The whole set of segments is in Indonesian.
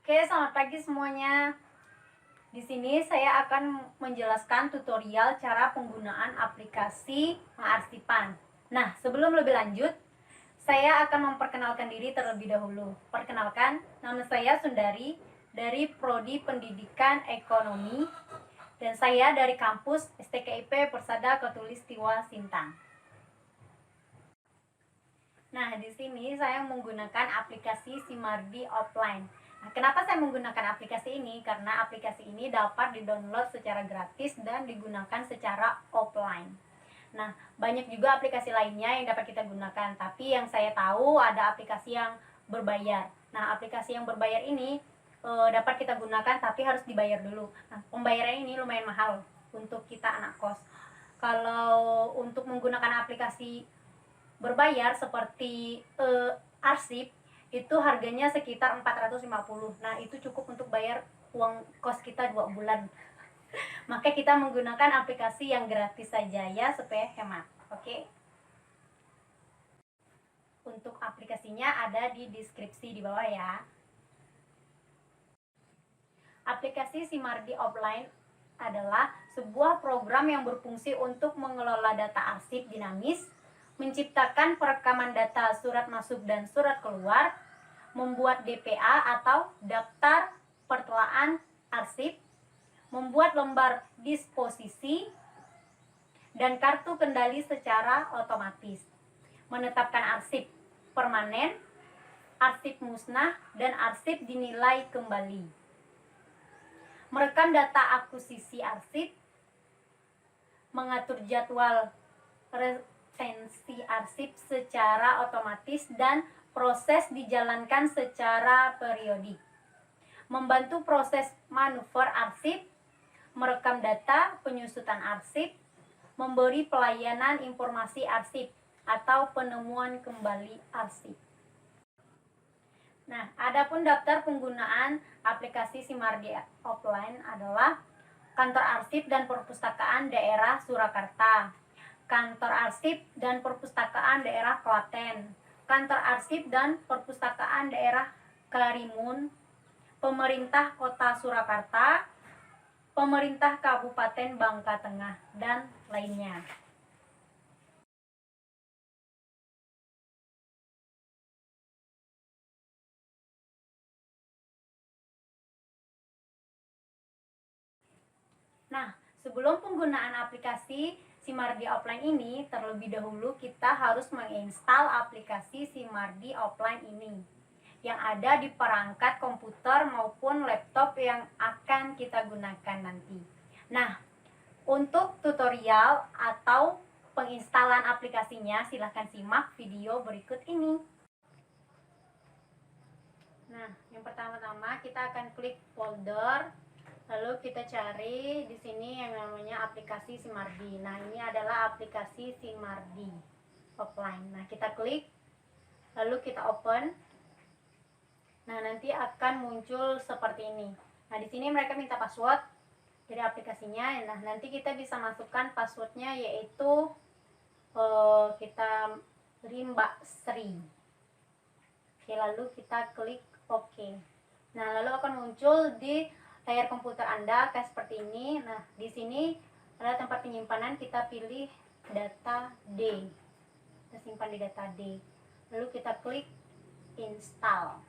Oke, selamat pagi semuanya. Di sini saya akan menjelaskan tutorial cara penggunaan aplikasi pengarsipan. Nah, sebelum lebih lanjut, saya akan memperkenalkan diri terlebih dahulu. Perkenalkan, nama saya Sundari dari Prodi Pendidikan Ekonomi dan saya dari kampus STKIP Persada Khatulistiwa Sintang. Nah, di sini saya menggunakan aplikasi Simardi Offline. Nah, kenapa saya menggunakan aplikasi ini? Karena aplikasi ini dapat di-download secara gratis dan digunakan secara offline. Nah, banyak juga aplikasi lainnya yang dapat kita gunakan, tapi yang saya tahu ada aplikasi yang berbayar. Nah, aplikasi yang berbayar ini dapat kita gunakan tapi harus dibayar dulu. Nah, pembayaran ini lumayan mahal untuk kita anak kos. Kalau untuk menggunakan aplikasi berbayar seperti arsip itu harganya sekitar 450. Nah, itu cukup untuk bayar uang kos kita 2 bulan. Maka kita menggunakan aplikasi yang gratis saja ya supaya hemat. Oke. Untuk aplikasinya ada di deskripsi di bawah ya. Aplikasi Simardi Offline adalah sebuah program yang berfungsi untuk mengelola data arsip dinamis, menciptakan perekaman data surat masuk dan surat keluar, membuat DPA atau daftar pertelaan arsip, membuat lembar disposisi, dan kartu kendali secara otomatis, menetapkan arsip permanen, arsip musnah, dan arsip dinilai kembali, merekam data akuisisi arsip, mengatur jadwal retensi arsip secara otomatis dan proses dijalankan secara periodik, membantu proses manuver arsip, merekam data penyusutan arsip, memberi pelayanan informasi arsip atau penemuan kembali arsip. Nah, adapun daftar penggunaan aplikasi Simardi Offline adalah Kantor Arsip dan Perpustakaan Daerah Surakarta, Kantor Arsip dan Perpustakaan Daerah Klaten, Kantor Arsip dan Perpustakaan Daerah Karimun, Pemerintah Kota Surakarta, Pemerintah Kabupaten Bangka Tengah, dan lainnya. Nah, sebelum penggunaan aplikasi Simardi Offline ini, terlebih dahulu kita harus menginstal aplikasi Simardi Offline ini yang ada di perangkat komputer maupun laptop yang akan kita gunakan nanti. Nah, untuk tutorial atau penginstalan aplikasinya, silahkan simak video berikut ini. Nah, yang pertama-tama kita akan klik folder. Lalu kita cari di sini yang namanya aplikasi Simardi. Nah, ini adalah aplikasi Simardi Offline. Nah, kita klik, lalu kita open. Nah, nanti akan muncul seperti ini. Nah, di sini mereka minta password dari aplikasinya. Nah, nanti kita bisa masukkan passwordnya yaitu kita beri Mbak Sri. Oke, lalu kita klik OK. Nah, lalu akan muncul di layar komputer Anda kayak seperti ini. Nah, di sini adalah tempat penyimpanan, kita pilih data D. Kita simpan di data D. Lalu kita klik install.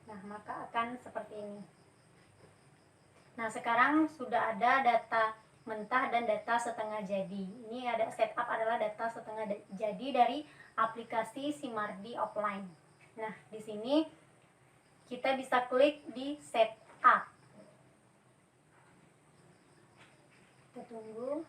Nah, maka akan seperti ini. Nah, sekarang sudah ada data mentah dan data setengah jadi. Ini ada setup adalah data setengah jadi dari aplikasi Simardi Offline. Nah, di sini kita bisa klik di setup. Kita tunggu.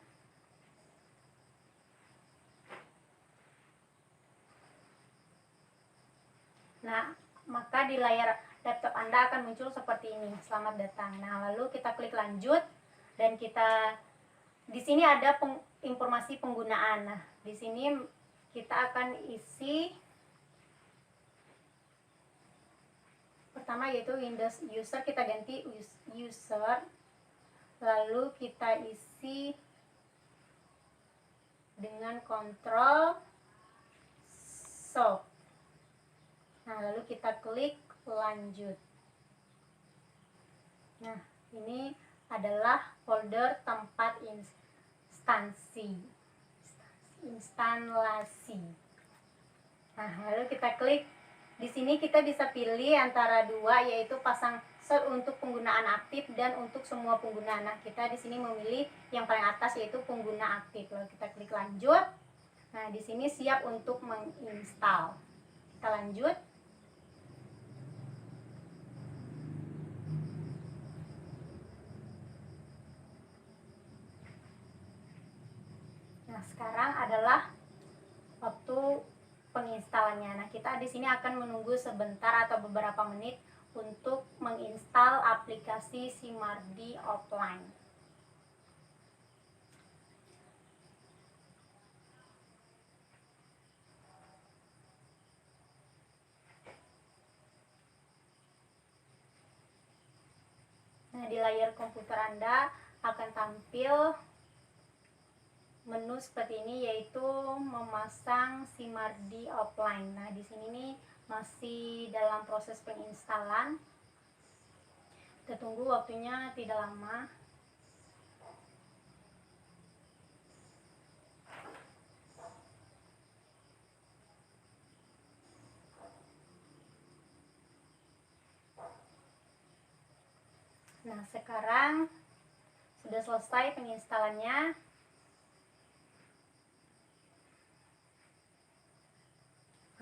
Nah, maka di layar laptop Anda akan muncul seperti ini. Selamat datang. Nah, lalu kita klik lanjut dan kita di sini ada informasi penggunaan. Nah, di sini kita akan isi pertama yaitu Windows user, kita ganti user. Lalu kita isi dengan Ctrl Shift. Nah, lalu kita klik lanjut. Nah, ini adalah folder tempat instalasi. Nah, lalu kita klik. Di sini kita bisa pilih antara dua, yaitu pasang shot untuk penggunaan aktif dan untuk semua pengguna. Nah, kita di sini memilih yang paling atas, yaitu pengguna aktif. Lalu kita klik lanjut. Nah, di sini siap untuk menginstal. Kita lanjut. Nah, sekarang adalah waktu penginstalannya. Nah, kita di sini akan menunggu sebentar atau beberapa menit untuk menginstal aplikasi Simardi offline. Nah, di layar komputer Anda akan tampil menu seperti ini, yaitu memasang Simardi offline. Nah, di sini nih masih dalam proses penginstalan. Kita tunggu waktunya tidak lama. Nah, sekarang sudah selesai penginstalannya.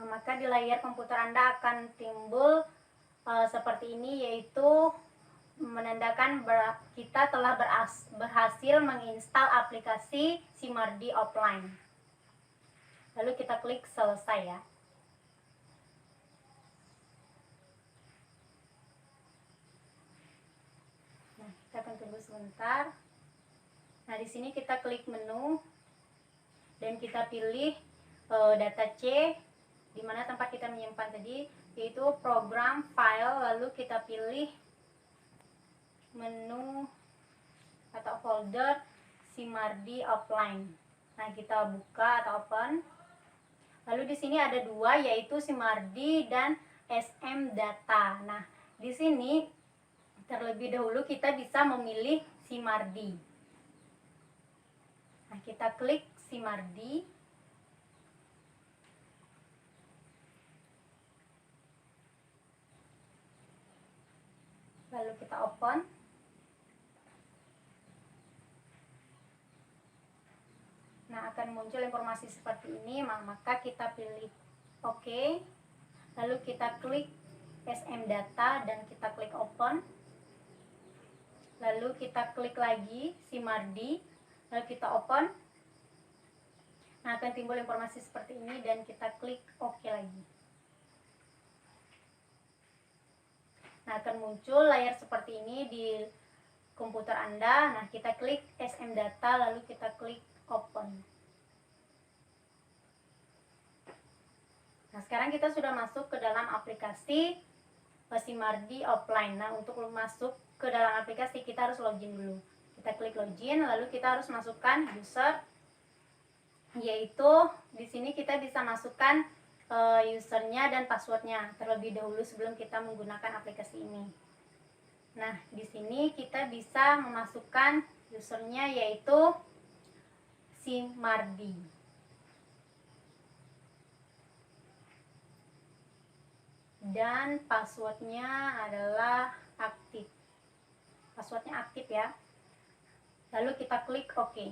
Nah, maka di layar komputer Anda akan timbul seperti ini, yaitu menandakan kita telah berhasil menginstal aplikasi Simardi offline. Lalu kita klik selesai ya. Nah, kita akan tunggu sebentar. Nah, di sini kita klik menu dan kita pilih data C, di mana tempat kita menyimpan tadi, yaitu program file. Lalu kita pilih menu atau folder Simardi offline. Nah, kita buka atau open. Lalu di sini ada dua, yaitu Simardi dan SM Data. Nah, di sini terlebih dahulu kita bisa memilih Simardi. Nah, kita klik Simardi. Lalu kita open. Nah, akan muncul informasi seperti ini, maka kita pilih OK. Lalu kita klik SM Data dan kita klik open. Lalu kita klik lagi Simardi, lalu kita open. Nah, akan timbul informasi seperti ini dan kita klik OK lagi. Nah, akan muncul layar seperti ini di komputer Anda. Nah, kita klik SM Data, lalu kita klik open. Nah, sekarang kita sudah masuk ke dalam aplikasi Simardi offline. Nah, untuk masuk ke dalam aplikasi kita harus login dulu. Kita klik login, lalu kita harus masukkan user, yaitu di sini kita bisa masukkan usernya dan passwordnya terlebih dahulu sebelum kita menggunakan aplikasi ini. Nah, di sini kita bisa memasukkan usernya, yaitu Simardi. Dan passwordnya adalah aktif. Passwordnya aktif ya. Lalu kita klik OK.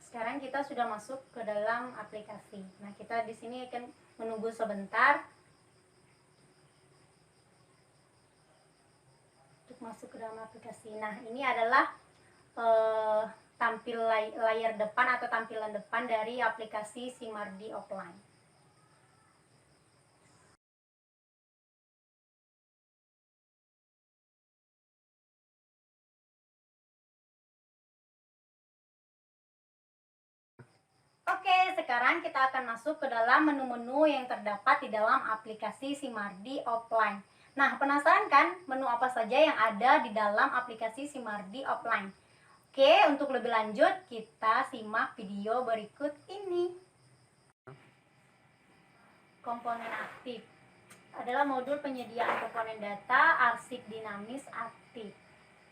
Sekarang kita sudah masuk ke dalam aplikasi. Nah, kita di sini akan menunggu sebentar untuk masuk ke dalam aplikasi. Nah, ini adalah tampil layar depan atau tampilan depan dari aplikasi Simardi offline. Oke, sekarang kita akan masuk ke dalam menu-menu yang terdapat di dalam aplikasi Simardi offline. Nah, penasaran kan menu apa saja yang ada di dalam aplikasi Simardi offline? Oke, untuk lebih lanjut kita simak video berikut ini. Komponen aktif. adalah modul penyediaan komponen data arsip dinamis aktif.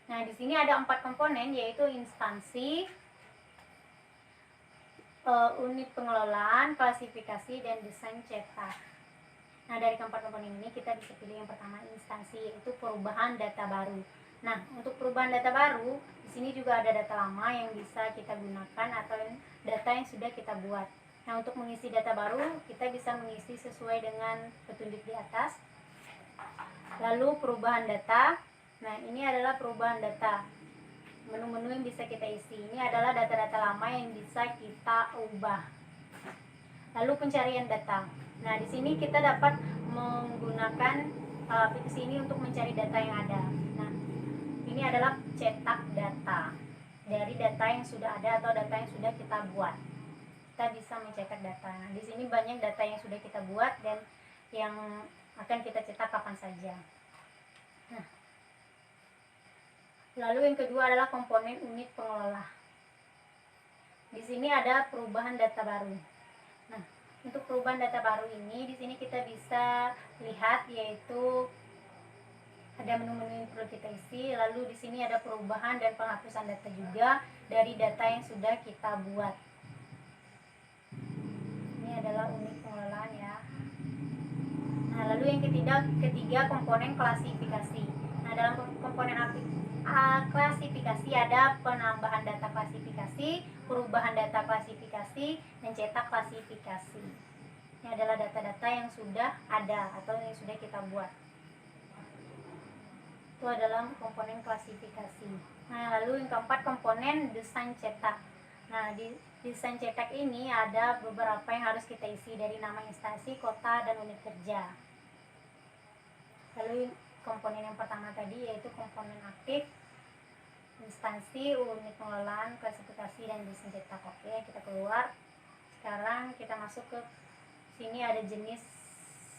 Nah, di sini ada 4 komponen, yaitu instansi, unit pengelolaan, klasifikasi, dan desain cetak. Nah, dari keempat komponen ini kita bisa pilih yang pertama instansi, yaitu perubahan data baru. Nah, untuk perubahan data baru, di sini juga ada data lama yang bisa kita gunakan atau data yang sudah kita buat. Nah, untuk mengisi data baru, kita bisa mengisi sesuai dengan petunjuk di atas. Lalu perubahan data. Nah, ini adalah perubahan data. Menu-menu yang bisa kita isi. Ini adalah data-data lama yang bisa kita ubah. Lalu pencarian data. Nah, di sini kita dapat menggunakan aplikasi ini untuk mencari data yang ada. Nah, ini adalah cetak data dari data yang sudah ada atau data yang sudah kita buat. Kita bisa mencetak data. Nah, di sini banyak data yang sudah kita buat dan yang akan kita cetak kapan saja. Nah, lalu yang kedua adalah komponen unit pengelola. Di sini ada perubahan data baru. Nah, untuk perubahan data baru ini di sini kita bisa lihat, yaitu ada menu-menu yang perlu kita isi. Lalu di sini ada perubahan dan penghapusan data juga dari data yang sudah kita buat. Ini adalah unit pengelolaan ya. Nah, lalu yang ketiga komponen klasifikasi. Nah, dalam komponen klasifikasi ada penambahan data klasifikasi, perubahan data klasifikasi, dan cetak klasifikasi. Ini adalah data-data yang sudah ada atau yang sudah kita buat. Itu adalah komponen klasifikasi. Nah, lalu yang keempat komponen desain cetak. Nah, di desain cetak ini ada beberapa yang harus kita isi, dari nama instansi, kota, dan unit kerja. Lalu komponen yang pertama tadi yaitu komponen aktif, instansi, unit pengelolaan, klasifikasi, dan desain cetak. Oke, kita keluar. Sekarang kita masuk ke sini, ada jenis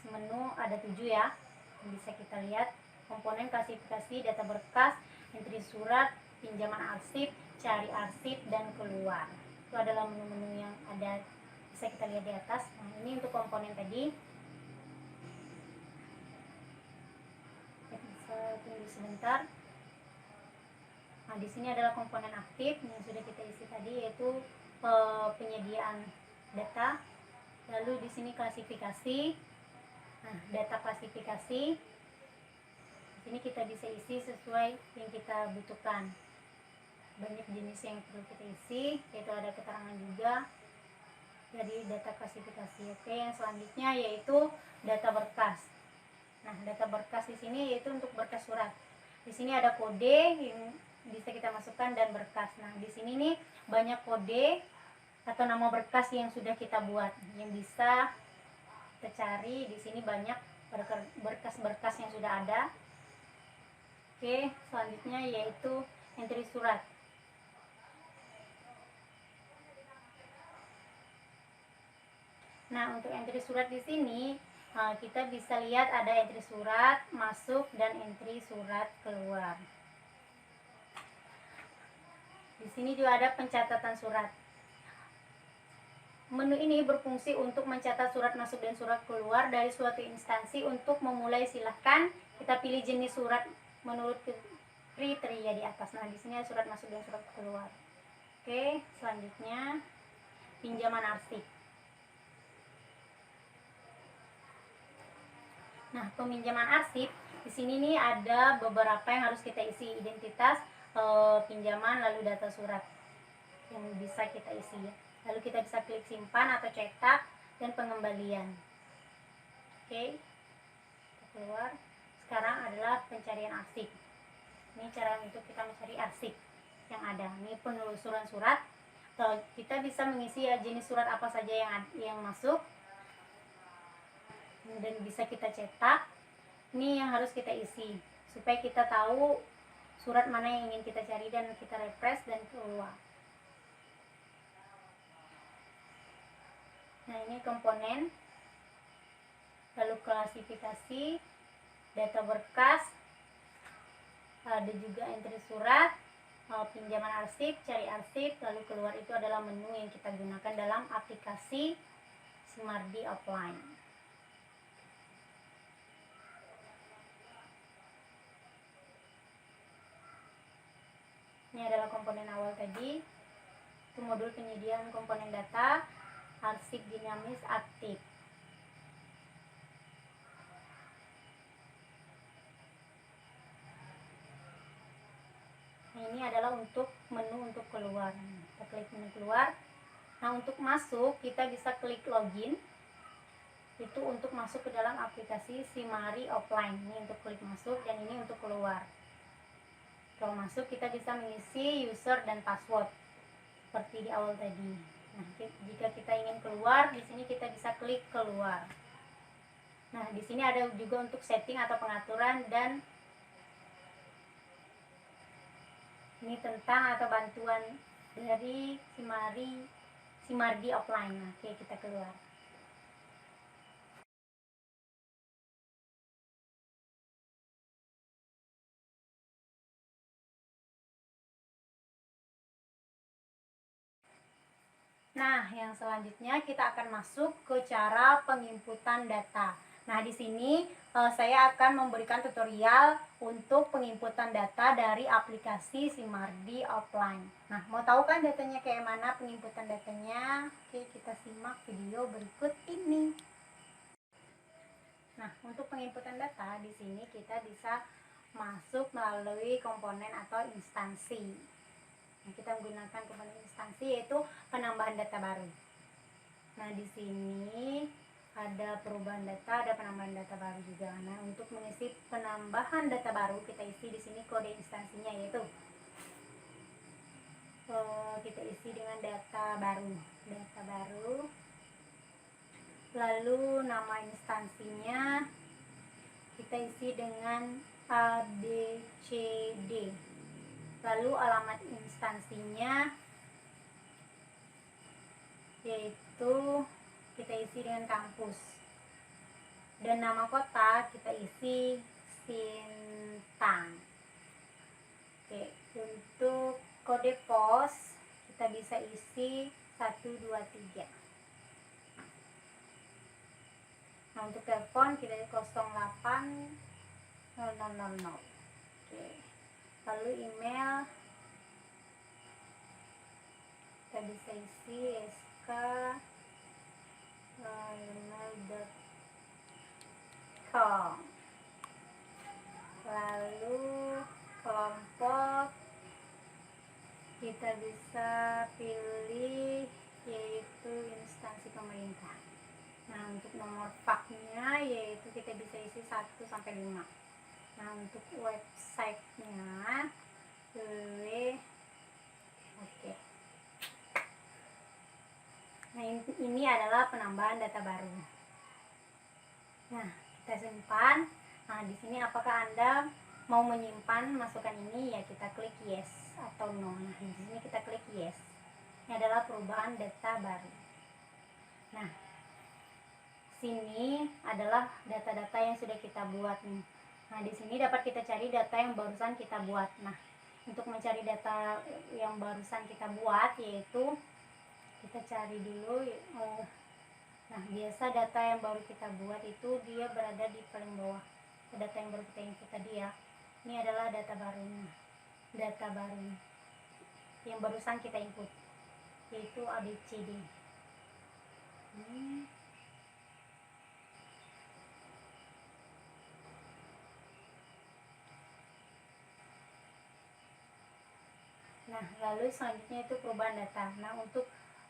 menu, ada 7 ya yang bisa kita lihat. Komponen klasifikasi, data berkas, entry surat, pinjaman arsip, cari arsip, dan keluar. Itu adalah menu-menu yang ada, bisa kita lihat di atas. Nah, ini untuk komponen tadi. Bisa tunggu sebentar. Nah, di sini adalah komponen aktif yang sudah kita isi tadi, yaitu penyediaan data. Lalu di sini klasifikasi. Nah, data klasifikasi. Di sini kita bisa isi sesuai yang kita butuhkan. Banyak jenis yang perlu kita isi, yaitu ada keterangan juga dari data klasifikasi. Oke, yang selanjutnya yaitu data berkas. Nah, data berkas di sini yaitu untuk berkas surat. Di sini ada kode yang bisa kita masukkan dan berkas. Nah, di sini nih banyak kode atau nama berkas yang sudah kita buat yang bisa kita cari. Di sini banyak berkas-berkas yang sudah ada. Oke, selanjutnya yaitu entry surat. Nah, untuk entry surat di sini kita bisa lihat ada entry surat masuk dan entry surat keluar. Di sini juga ada pencatatan surat. Menu ini berfungsi untuk mencatat surat masuk dan surat keluar dari suatu instansi. Untuk memulai, silahkan kita pilih jenis surat menurut kriteria di atas. Nah, di sini ada surat masuk dan surat keluar. Oke, selanjutnya pinjaman arsip. Nah, peminjaman arsip di sini nih ada beberapa yang harus kita isi, identitas, pinjaman, lalu data surat yang bisa kita isi. Lalu kita bisa klik simpan atau cetak dan pengembalian. Oke, kita keluar. Sekarang adalah pencarian arsip. Ini cara untuk kita mencari arsip yang ada. Ini penelusuran surat. Kita bisa mengisi jenis surat apa saja yang masuk dan bisa kita cetak. Ini yang harus kita isi supaya kita tahu surat mana yang ingin kita cari dan kita refresh dan keluar. Nah, ini komponen, lalu klasifikasi, data berkas, ada juga entry surat, pinjaman arsip, cari arsip, lalu keluar. Itu adalah menu yang kita gunakan dalam aplikasi Simardi Offline. komponen awal tadi, itu modul penyediaan komponen data, arsip dinamis aktif. Nah, ini adalah untuk menu untuk keluar. Kita klik menu keluar. Nah, untuk masuk kita bisa klik login. Itu untuk masuk ke dalam aplikasi Simari Offline. Ini untuk klik masuk dan ini untuk keluar. Kalau masuk kita bisa mengisi user dan password seperti di awal tadi. Nah, jika kita ingin keluar, di sini kita bisa klik keluar. Nah, di sini ada juga untuk setting atau pengaturan, dan ini tentang atau bantuan dari Simardi Offline. Nah, oke, kita keluar. Nah, yang selanjutnya kita akan masuk ke cara penginputan data. Nah, di sini saya akan memberikan tutorial untuk penginputan data dari aplikasi Simardi Offline. Nah, mau tahu kan datanya kayak mana penginputan datanya? Oke, kita simak video berikut ini. Nah, untuk penginputan data di sini kita bisa masuk melalui komponen atau instansi. Nah, kita menggunakan komponen instansi yaitu penambahan data baru. Nah, di sini ada perubahan data, ada penambahan data baru juga. Nah, untuk mengisi penambahan data baru kita isi di sini kode instansinya, yaitu kita isi dengan data baru. Lalu nama instansinya kita isi dengan ABCD. Lalu alamat instansinya yaitu kita isi dengan kampus, dan nama kota kita isi Sintang. Oke, untuk kode pos kita bisa isi 123. Nah, untuk telepon kita 080000. Oke. Lalu email kita bisa isi sk@gmail.com. Lalu kelompok kita bisa pilih yaitu instansi pemerintah. Nah, untuk nomor faknya yaitu kita bisa isi 1 sampai 5. Nah, untuk websitenya oke. Nah, ini adalah penambahan data baru. Nah, kita simpan. Nah, di sini apakah Anda mau menyimpan masukan ini? Ya, kita klik yes atau no. Nah, di sini kita klik yes. Ini adalah perubahan data baru. Nah, sini adalah data-data yang sudah kita buat nih. Nah, di sini dapat kita cari data yang barusan kita buat. Nah, untuk mencari data yang barusan kita buat yaitu kita cari dulu. Nah, biasa data yang baru kita buat itu dia berada di paling bawah. Data yang baru kita input tadi ya. Ini adalah data barunya. Data baru yang barusan kita input yaitu ABCD. Nah, lalu selanjutnya itu perubahan data. Nah, untuk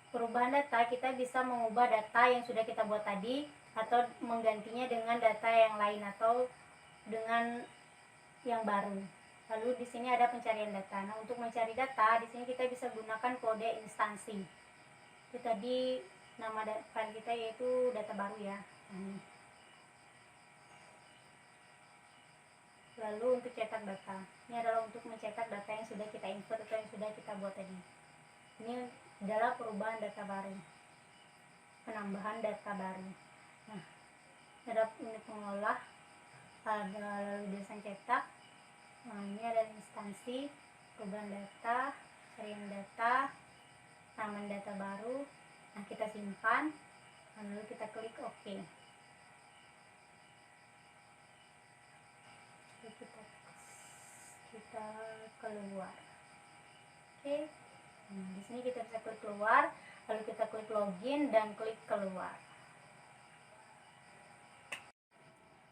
perubahan data kita bisa mengubah data yang sudah kita buat tadi atau menggantinya dengan data yang lain atau dengan yang baru. Lalu di sini ada pencarian data. Nah, untuk mencari data di sini kita bisa gunakan kode instansi. Itu tadi nama file kita yaitu data baru ya. Lalu untuk cetak data, ini adalah untuk mencetak data yang sudah kita input atau yang sudah kita buat tadi. Ini adalah perubahan data baru, penambahan data baru. Nah, ada unit pengolah, ada lalu desain cetak. Nah, ini ada instansi, perubahan data, carian data, tambahan data baru. Nah, kita simpan, lalu kita klik OK. Kita keluar. Oke. Di sini kita bisa klik keluar, lalu kita klik login dan klik keluar.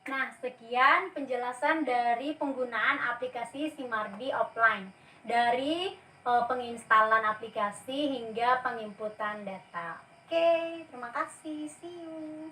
Nah, sekian penjelasan dari penggunaan aplikasi Simardi offline. Dari penginstalan aplikasi hingga penginputan data. Oke, terima kasih. See you.